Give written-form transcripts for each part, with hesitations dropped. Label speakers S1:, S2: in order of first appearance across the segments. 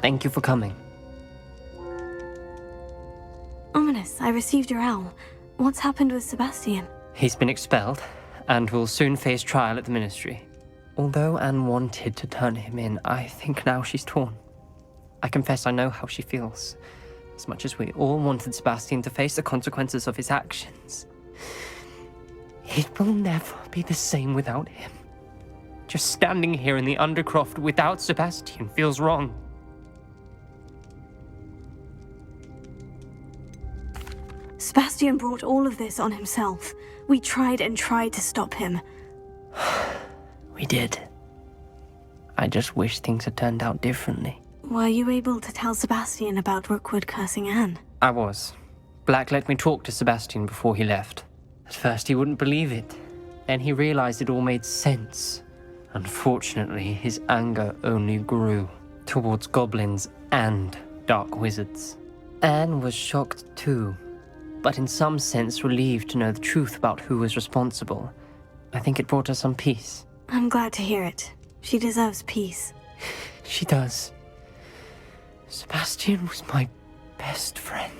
S1: Thank you for coming.
S2: Ominous, I received your owl. What's happened with Sebastian?
S1: He's been expelled, and will soon face trial at the Ministry. Although Anne wanted to turn him in, I think now she's torn. I confess I know how she feels. As much as we all wanted Sebastian to face the consequences of his actions. It will never be the same without him. Just standing here in the Undercroft without Sebastian feels wrong.
S2: Sebastian brought all of this on himself. We tried and tried to stop him.
S1: We did. I just wish things had turned out differently.
S2: Were you able to tell Sebastian about Rookwood cursing Anne?
S1: I was. Black let me talk to Sebastian before he left. At first he wouldn't believe it. Then he realized it all made sense. Unfortunately, his anger only grew towards goblins and dark wizards. Anne was shocked too, but in some sense relieved to know the truth about who was responsible. I think it brought her some peace.
S2: I'm glad to hear it. She deserves peace.
S1: She does. Sebastian was my best friend.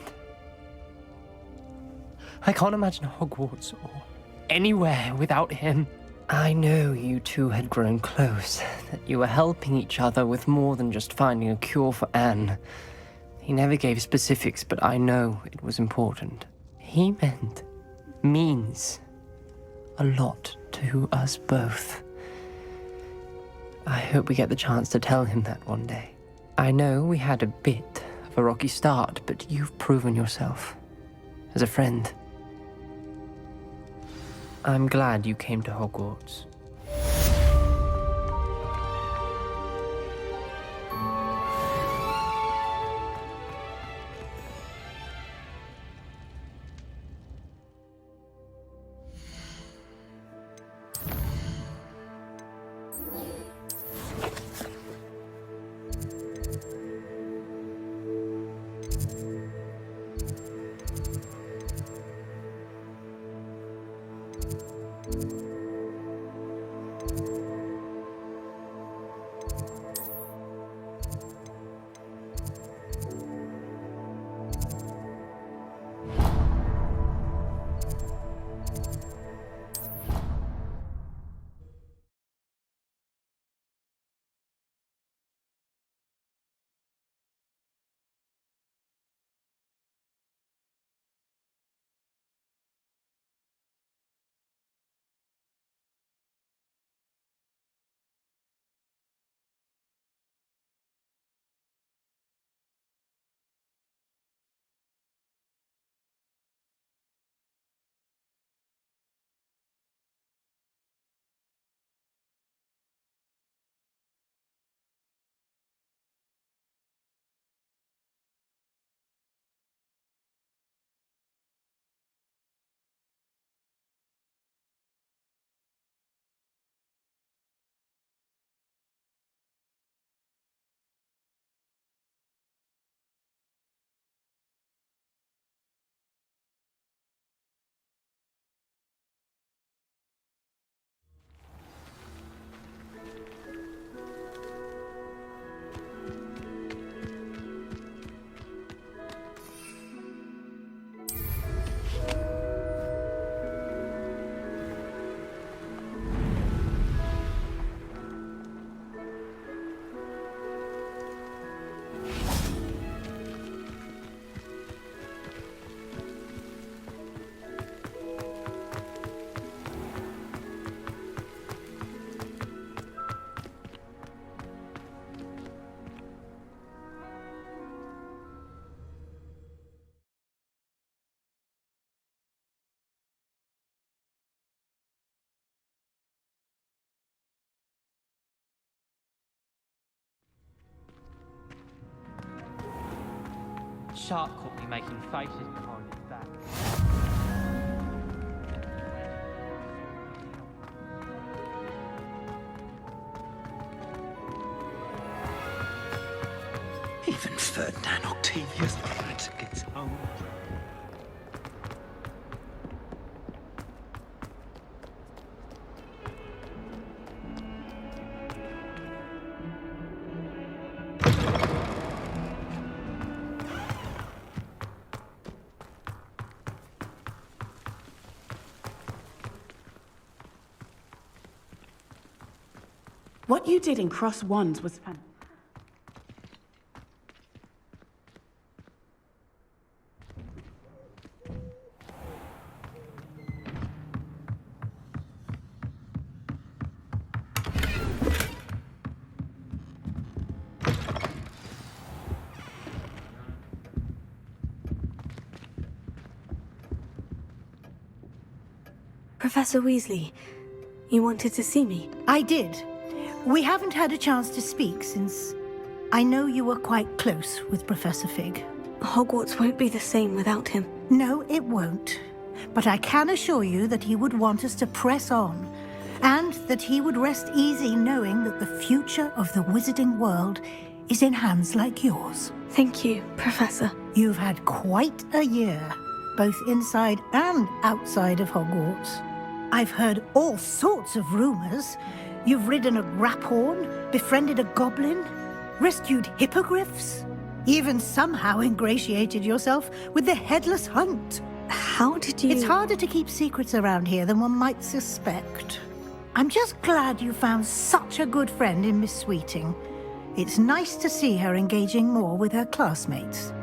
S1: I can't imagine Hogwarts or anywhere without him. I know you two had grown close, that you were helping each other with more than just finding a cure for Anne. He never gave specifics, but I know it was important. He means a lot to us both. I hope we get the chance to tell him that one day. I know we had a bit of a rocky start, but you've proven yourself as a friend. I'm glad you came to Hogwarts. Shark caught me making faces behind his back.
S3: Even Ferdinand Octavius gets home.
S4: What you did in Cross Wands was fun.
S2: Professor Weasley, you wanted to see me?
S5: I did. We haven't had a chance to speak since I know you were quite close with Professor Fig.
S2: Hogwarts won't be the same without him.
S5: No, it won't. But I can assure you that he would want us to press on, and that he would rest easy knowing that the future of the wizarding world is in hands like yours.
S2: Thank you, Professor.
S5: You've had quite a year, both inside and outside of Hogwarts. I've heard all sorts of rumors. You've ridden a graphorn, befriended a goblin, rescued hippogriffs, even somehow ingratiated yourself with the Headless Hunt.
S2: How did you...
S5: It's harder to keep secrets around here than one might suspect. I'm just glad you found such a good friend in Miss Sweeting. It's nice to see her engaging more with her classmates.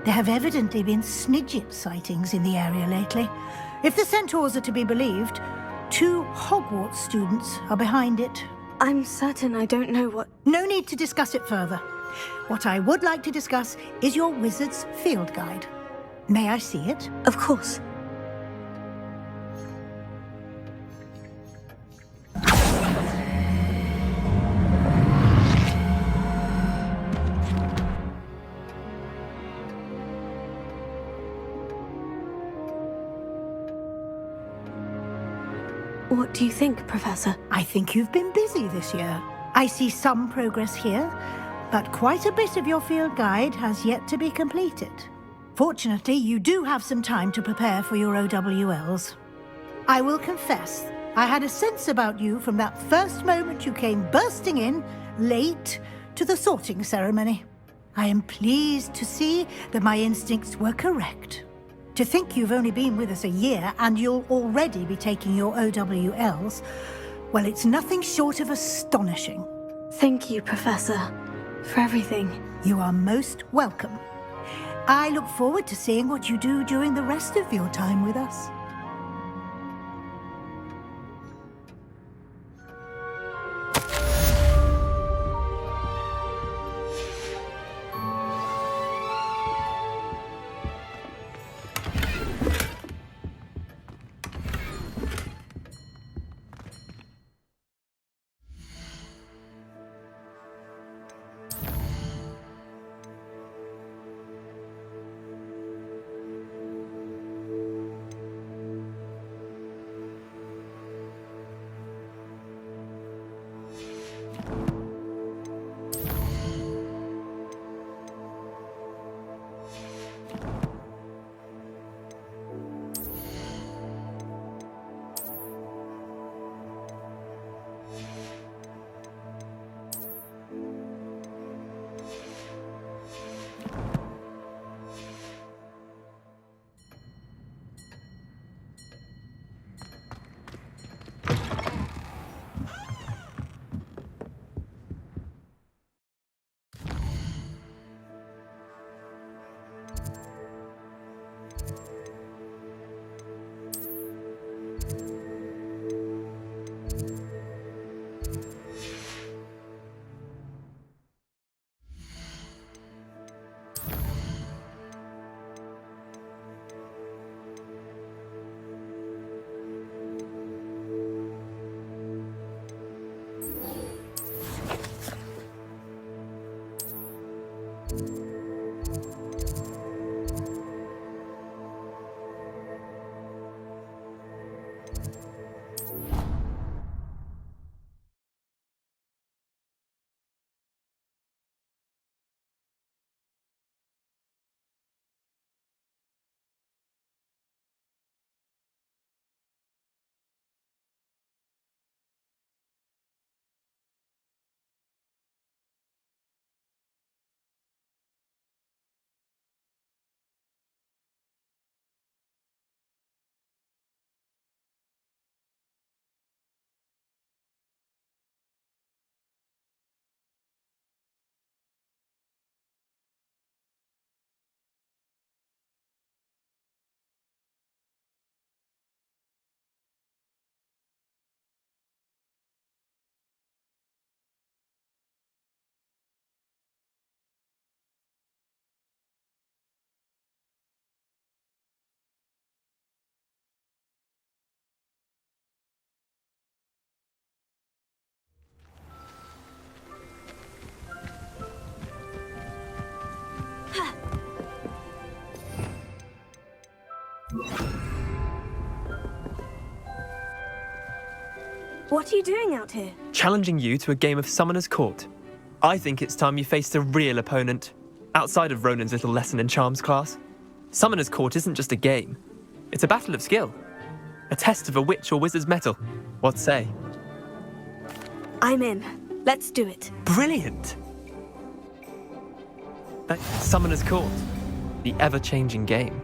S5: There have evidently been Snidget sightings in the area lately. If the centaurs are to be believed, 2 Hogwarts students are behind it.
S2: I'm certain I don't know what...
S5: No need to discuss it further. What I would like to discuss is your wizard's field guide. May I see it?
S2: Of course. What do you think, Professor?
S5: I think you've been busy this year. I see some progress here, but quite a bit of your field guide has yet to be completed. Fortunately, you do have some time to prepare for your OWLs. I will confess, I had a sense about you from that first moment you came bursting in, late, to the sorting ceremony. I am pleased to see that my instincts were correct. To think you've only been with us a year and you'll already be taking your OWLs, well, it's nothing short of astonishing.
S2: Thank you, Professor, for everything.
S5: You are most welcome. I look forward to seeing what you do during the rest of your time with us.
S2: What are you doing out here?
S6: Challenging you to a game of Summoner's Court. I think it's time you faced a real opponent, outside of Ronan's little lesson in charms class. Summoner's Court isn't just a game. It's a battle of skill. A test of a witch or wizard's mettle. What say?
S2: I'm in. Let's do it.
S6: Brilliant! Summoner's Court. The ever-changing game.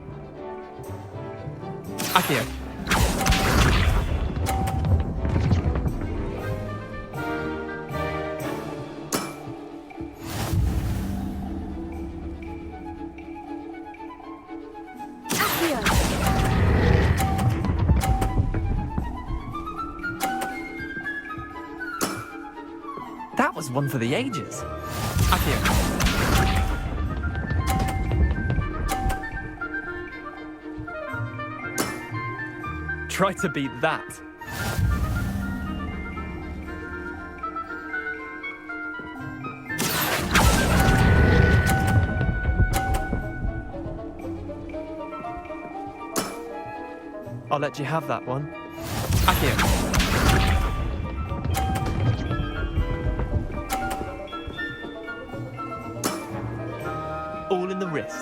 S6: Akio. That was one for the ages. Akio. Try to beat that. I'll let you have that one. Akio. All in the wrist.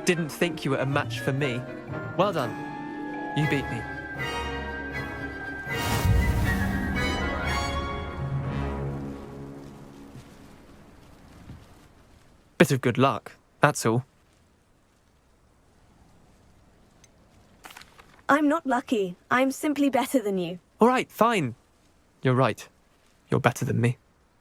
S6: Didn't think you were a match for me. Well done. You beat me. Bit of good luck, that's all.
S2: I'm not lucky. I'm simply better than you.
S6: All right, fine. You're right. You're better than me.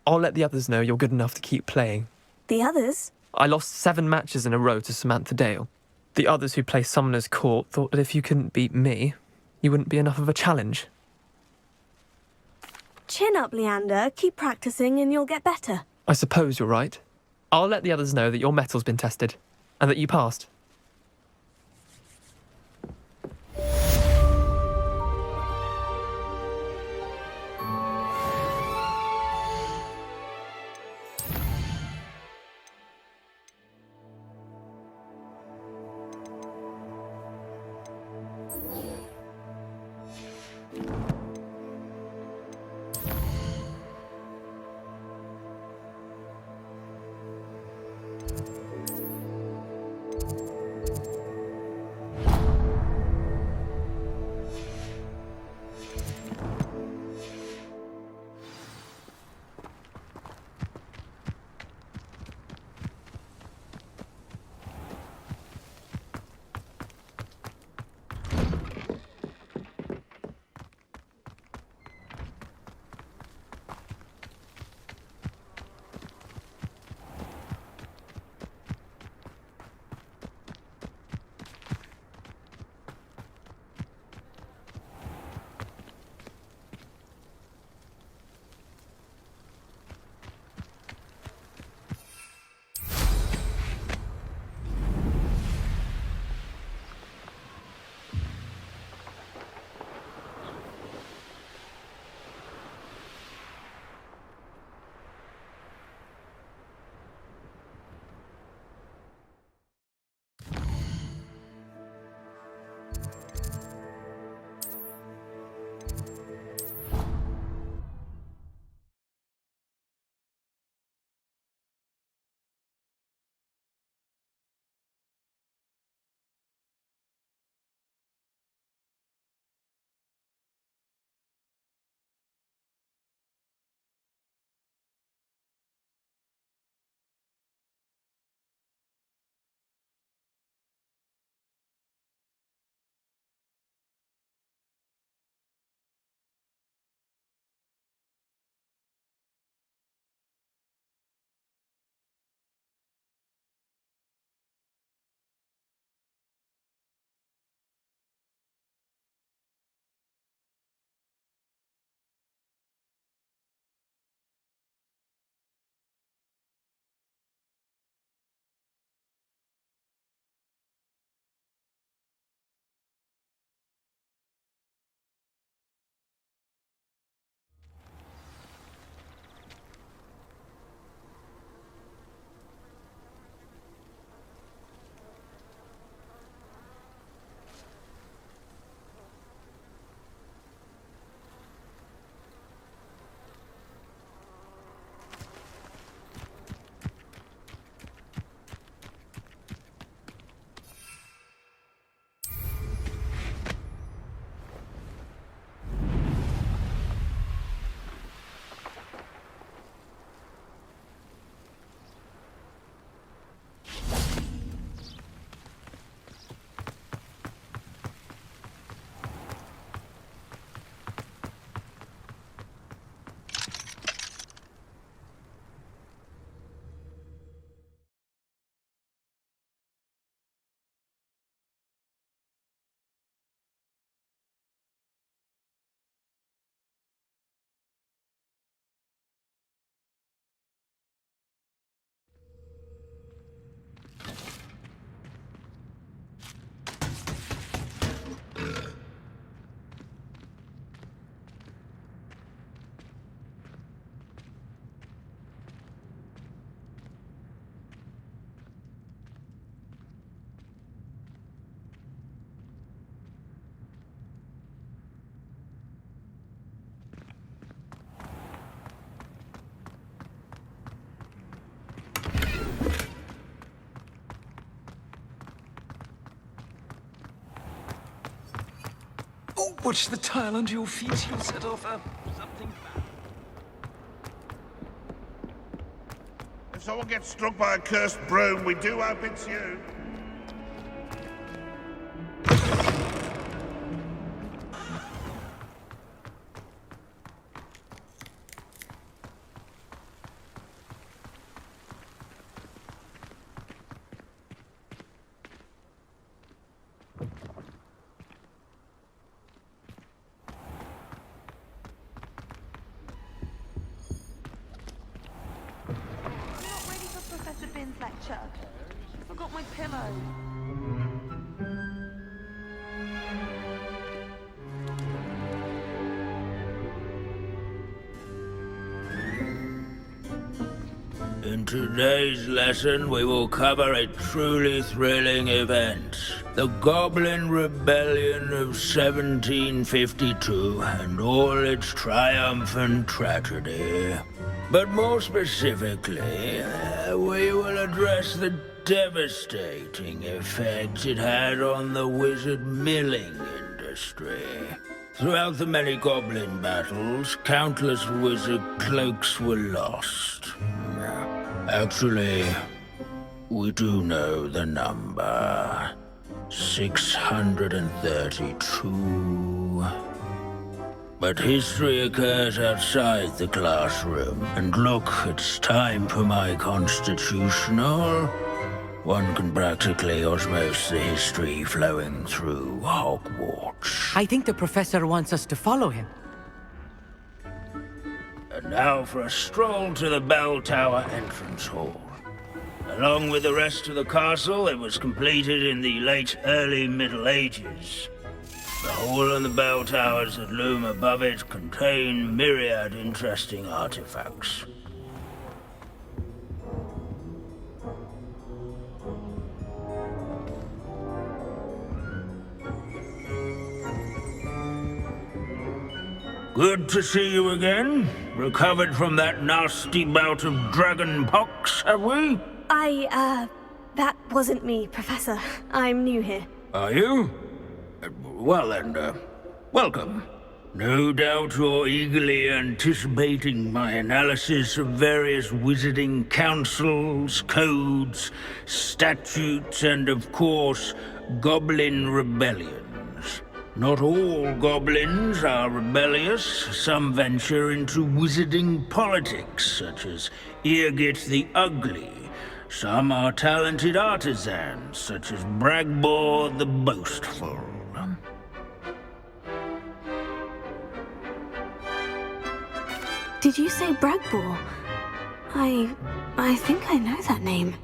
S6: I'll let the others know you're good enough to keep playing.
S2: The others?
S6: I lost 7 matches in a row to Samantha Dale. The others who play Summoner's Court thought that if you couldn't beat me, you wouldn't be enough of a challenge.
S2: Chin up, Leander. Keep practicing and you'll get better.
S6: I suppose you're right. I'll let the others know that your metal's been tested, and that you passed.
S3: Watch the tile under your feet, you'll set off something bad.
S7: If someone gets struck by a cursed broom, we do hope it's you.
S8: Professor Bin's lecture. I forgot my pillow.
S9: In today's lesson, we will cover a truly thrilling event. The Goblin Rebellion of 1752 and all its triumphant tragedy. But more specifically, we will address the devastating effect it had on the wizard milling industry. Throughout the many goblin battles, countless wizard cloaks were lost. Actually, we do know the number. 632. But history occurs outside the classroom. And look, it's time for my constitutional. One can practically osmose the history flowing through Hogwarts.
S10: I think the professor wants us to follow him.
S9: And now for a stroll to the bell tower entrance hall. Along with the rest of the castle, it was completed in the late early Middle Ages. The hall and the bell towers that loom above it contain myriad interesting artifacts. Good to see you again. Recovered from that nasty bout of dragon pox, have we?
S2: That wasn't me, Professor. I'm new here.
S9: Are you? Well then, welcome. No doubt you're eagerly anticipating my analysis of various wizarding councils, codes, statutes, and of course, goblin rebellions. Not all goblins are rebellious. Some venture into wizarding politics, such as Eargit the Ugly. Some are talented artisans, such as Bragbor the Boastful.
S2: Did you say Bragbor? I think I know that name.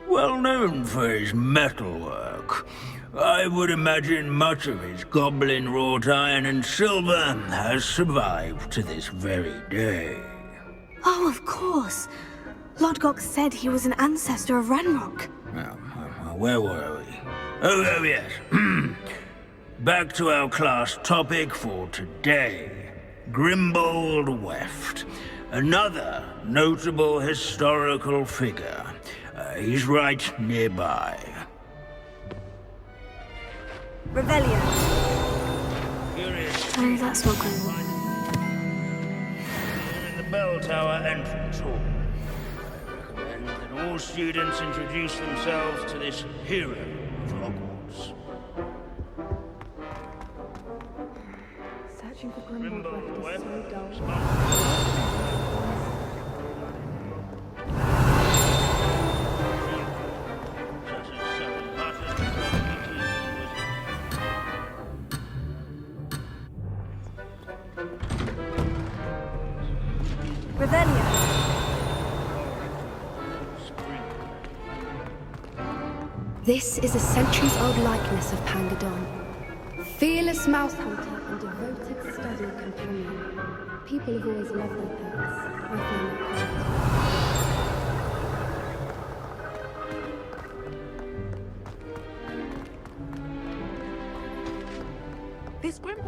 S9: Well known for his metalwork. I would imagine much of his goblin wrought iron and silver has survived to this very day.
S2: Oh, of course. Lodgok said he was an ancestor of Ranrock.
S9: Where were we? Oh yes. Back to our class topic for today. Grimbold Weft. Another notable historical figure. He's right nearby.
S2: Revelio.
S9: Curious.
S2: Oh, that's not Grimbold.
S9: Here in the bell tower entrance hall. I recommend that all students introduce themselves to this hero of Hogwarts.
S8: Searching for Grimbold Weft is so dull.
S2: Revelio.
S11: This is a centuries-old likeness of Pangadon. Fearless mouse hunter and devoted study companion. People have always loved their pets. I find that correct.
S8: This Grim?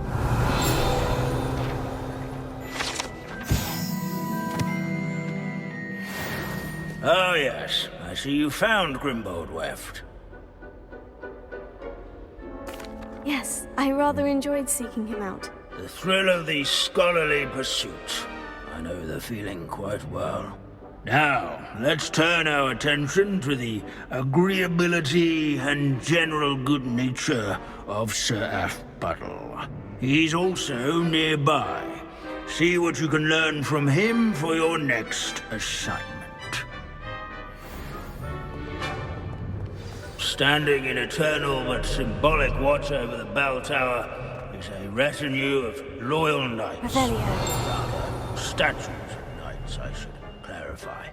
S9: Oh yes, I see you found Grimbold Weft.
S2: Yes, I rather enjoyed seeking him out.
S9: The thrill of the scholarly pursuit. I know the feeling quite well. Now, let's turn our attention to the agreeability and general good nature of Sir Aphbuttle. He's also nearby. See what you can learn from him for your next assignment. Standing in eternal but symbolic watch over the bell tower is a retinue of loyal knights. Rather, statues of knights, I should clarify.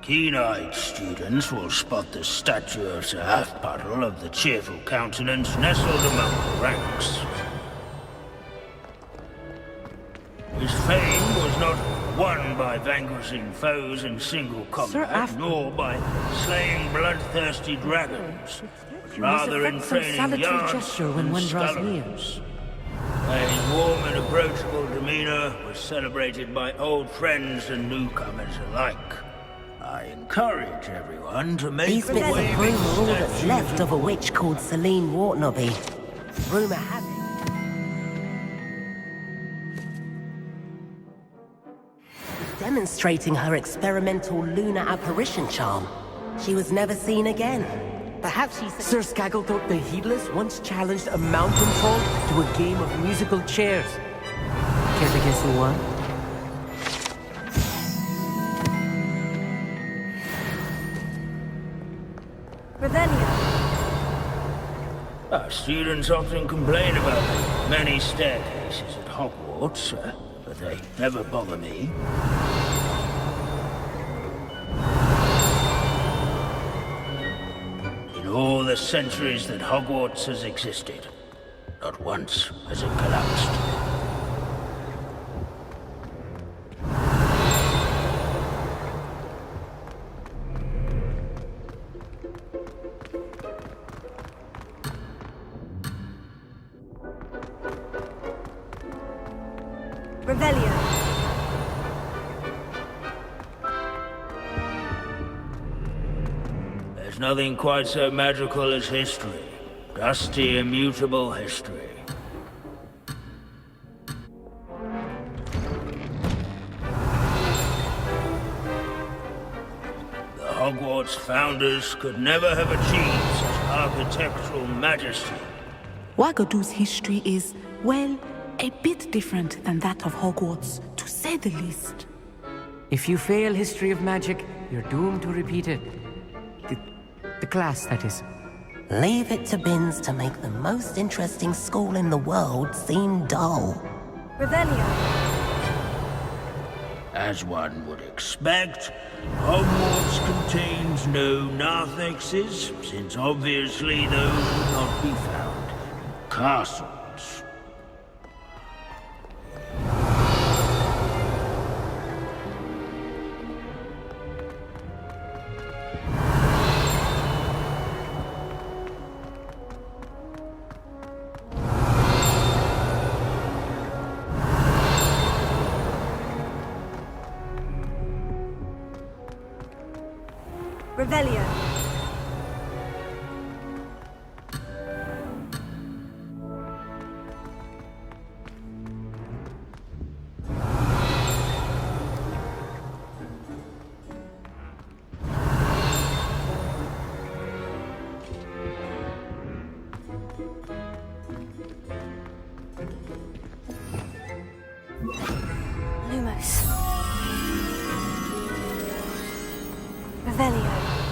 S9: Keen-eyed students will spot the statue of Sir Aphbuttle of the cheerful countenance nestled among the ranks. His fame was not won by vanquishing foes in single combat, nor by slaying bloodthirsty dragons, but rather in training yards and scullerers. His warm and approachable demeanor was celebrated by old friends and newcomers alike. I encourage everyone to make
S12: These bits of rumour are all that's left of a witch called Celine Wartnobby. Rumour has it. Demonstrating her experimental lunar apparition charm. She was never seen again. Perhaps she said...
S10: Sir Scagglethorpe the Heedless once challenged a mountain troll to a game of musical chairs. Care to guess who won?
S9: Our students often complain about the many staircases at Hogwarts, but they never bother me. In all the centuries that Hogwarts has existed, not once has it collapsed. There's nothing quite so magical as history. Dusty, immutable history. The Hogwarts founders could never have achieved such architectural majesty.
S4: Wagadu's history is, well, a bit different than that of Hogwarts, to say the least.
S10: If you fail history of magic, you're doomed to repeat it. The class, that is.
S12: Leave it to Binns to make the most interesting school in the world seem dull.
S9: As one would expect, Hogwarts contains no narthexes, since obviously those would not be found in castles.
S2: Lumos. Revelio.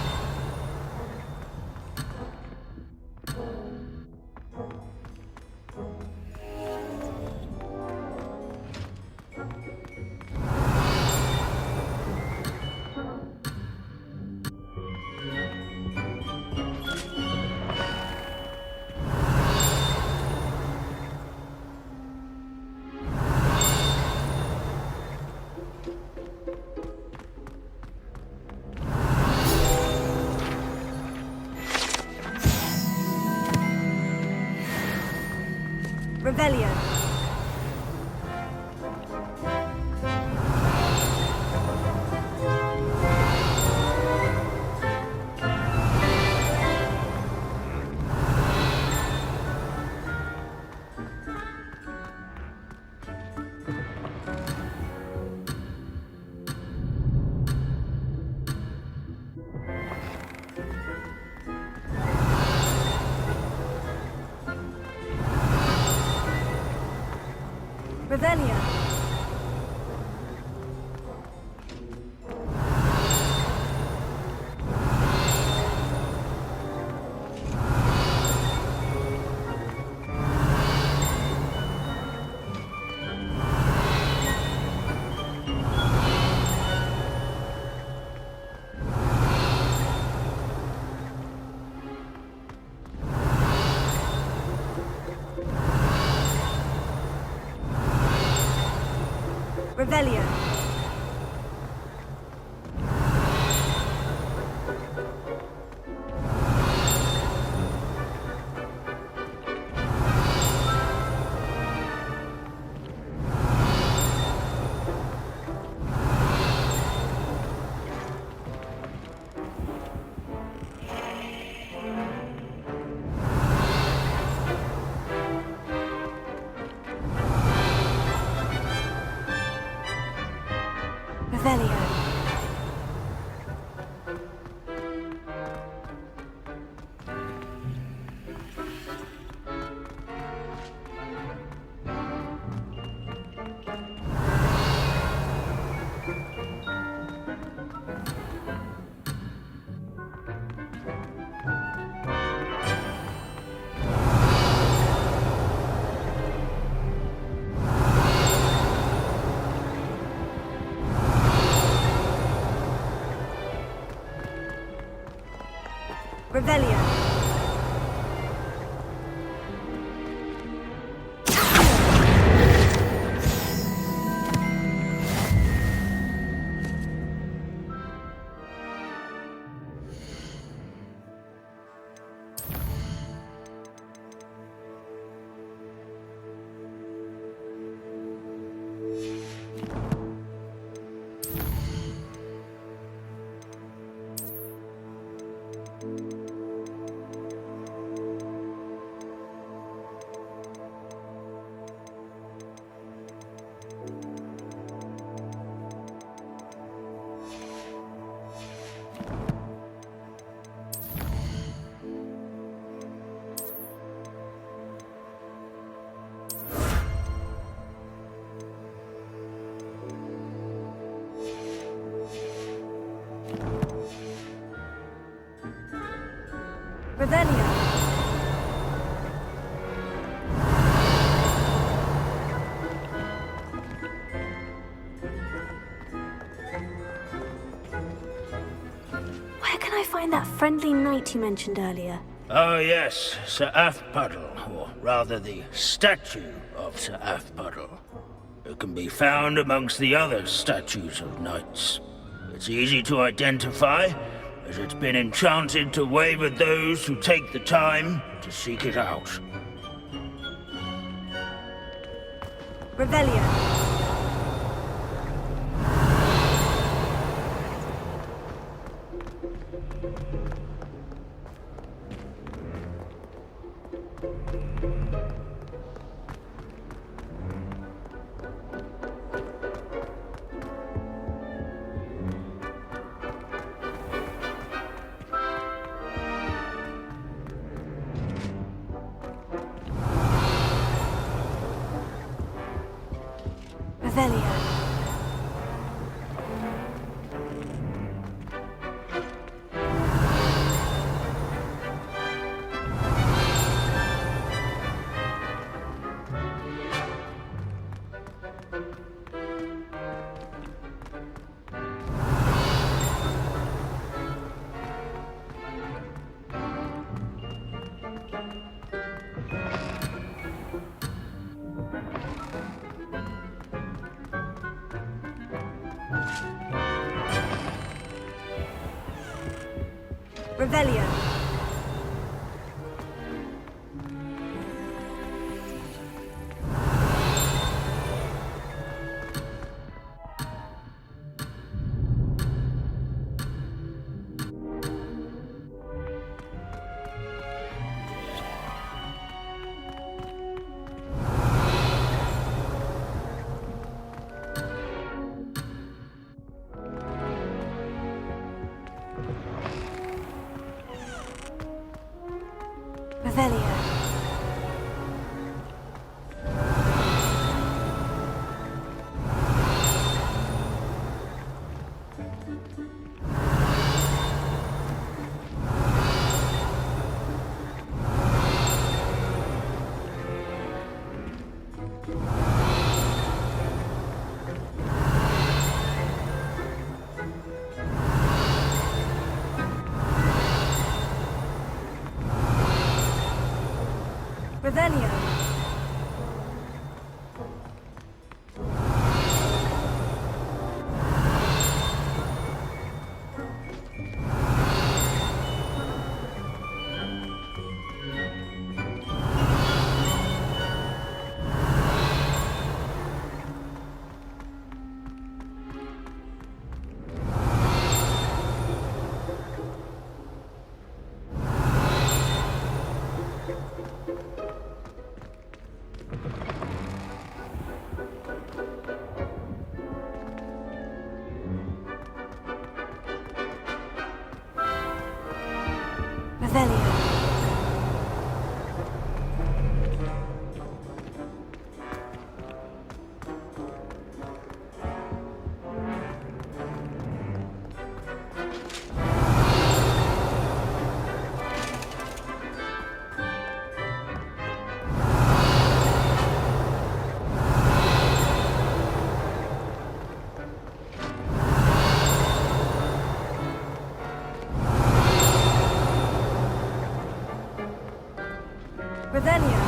S2: Revelio. Revelio. Revelio. Revelio. Revelio. Revelio. Where can I find that friendly knight you mentioned earlier?
S9: Oh yes, Sir Afpuddle, or rather the statue of Sir Afpuddle. It can be found amongst the other statues of knights. It's easy to identify, as it's been enchanted to wave at those who take the time to seek it out.
S2: Revelio. Revelio. Revelio.
S8: Revelio. Revelio.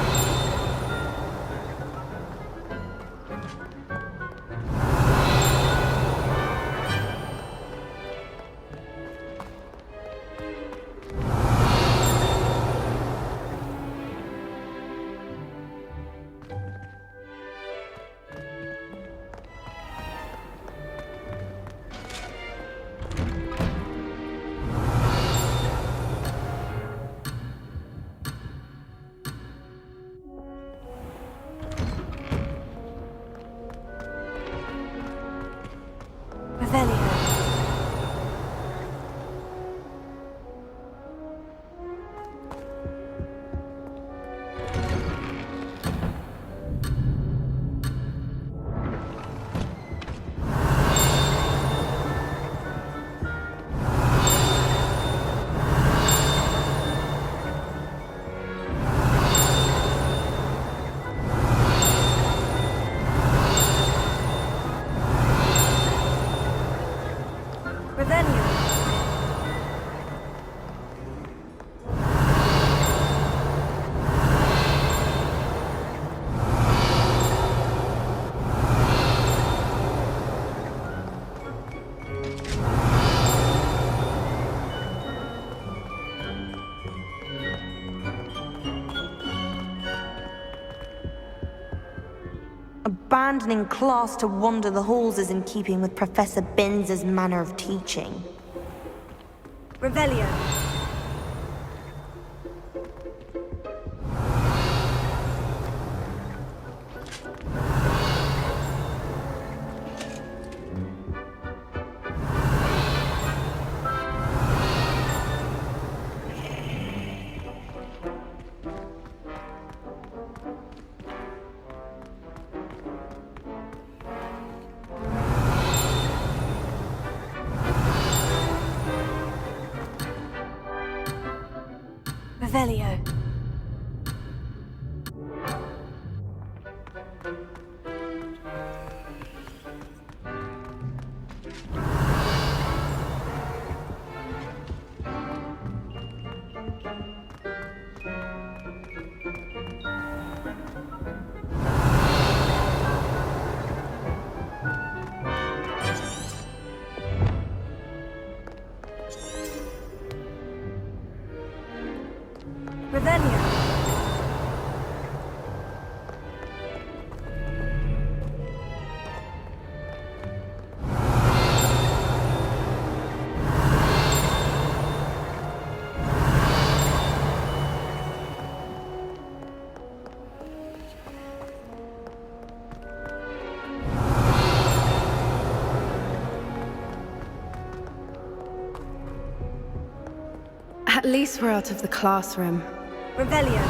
S8: Revelio.
S13: Abandoning class to wander the halls is in keeping with Professor Binns' manner of teaching.
S8: Revelio. Revelio. Revelio.
S11: At least we're out of the classroom.
S8: Revelio.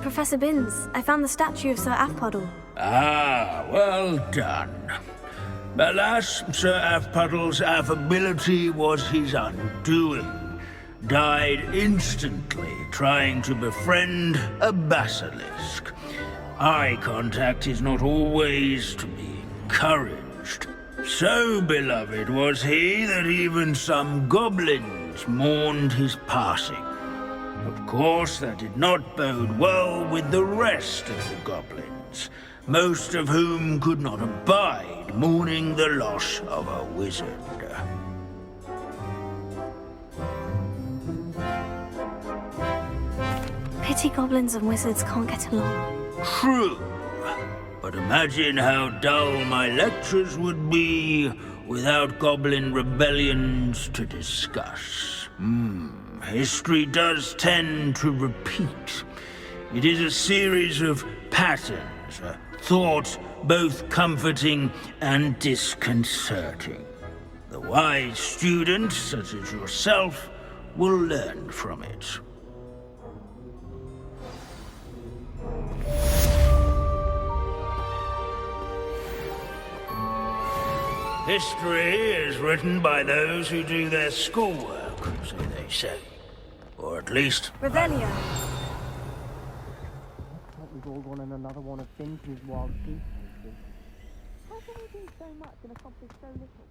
S2: Professor Binns, I found the statue of Sir Afpuddle.
S9: Ah, well done. Alas, Sir Afpuddle's affability was his undoing. Died instantly trying to befriend a basilisk. Eye contact is not always to be encouraged. So beloved was he that even some goblins mourned his passing. Of course, that did not bode well with the rest of the goblins, most of whom could not abide mourning the loss of a wizard.
S2: Pity goblins and wizards can't get along.
S9: True. But imagine how dull my lectures would be without goblin rebellions to discuss. History does tend to repeat. It is a series of patterns, a thought both comforting and disconcerting. The wise student, such as yourself, will learn from it. History is written by those who do their schoolwork, so they say. Or at least...
S2: Revelio.
S1: We've all gone in another one of Finch's wild goose.
S8: How can he do so much and accomplish so little?